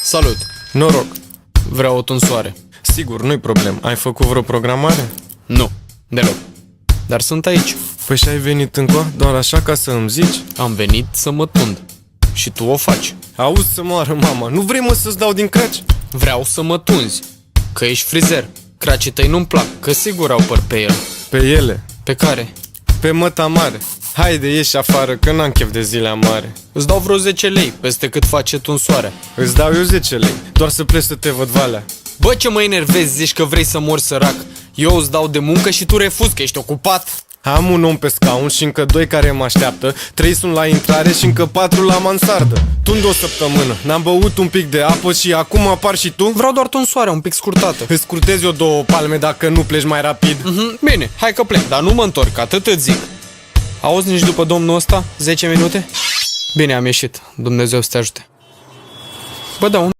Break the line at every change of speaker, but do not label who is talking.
Salut!
Noroc.
Vreau o tunsoare.
Sigur, nu-i problem. Ai făcut vreo programare?
Nu, deloc. Dar sunt aici.
Păi și ai venit încă doar așa ca să îmi zici?
Am venit să mă tund. Și tu o faci.
Auzi să moară mama, nu vrei mă să-ți dau din craci?
Vreau să mă tunzi. Că ești frizer. Cracii tăi nu-mi plac, că sigur au păr pe el.
Pe ele,
Pe care?
pe măta mare. Haide, ieși afară, că n-am chef de zile amare.
Îți dau vreo 10 lei peste cât face tunsoarea.
Îți dau eu 10 lei, doar să pleci să te văd valea.
Bă, ce mă enervezi, zici că vrei să mori sărac. Eu îți dau de muncă și tu refuzi că ești ocupat.
Am un om pe scaun și încă 2 care mă așteaptă. 3 sunt la intrare și încă 4 la mansardă. Tund o săptămână, n-am băut un pic de apă și acum apar și tu?
Vreau doar tunsoarea, un pic scurtată.
Îți scurtez eu 2 palme dacă nu pleci mai rapid.
Bine, hai că plec, dar nu mă întorc, atât îți zic. Auzi nici după domnul ăsta? 10 minute? Bine, am ieșit. Dumnezeu să te ajute. Bă, da,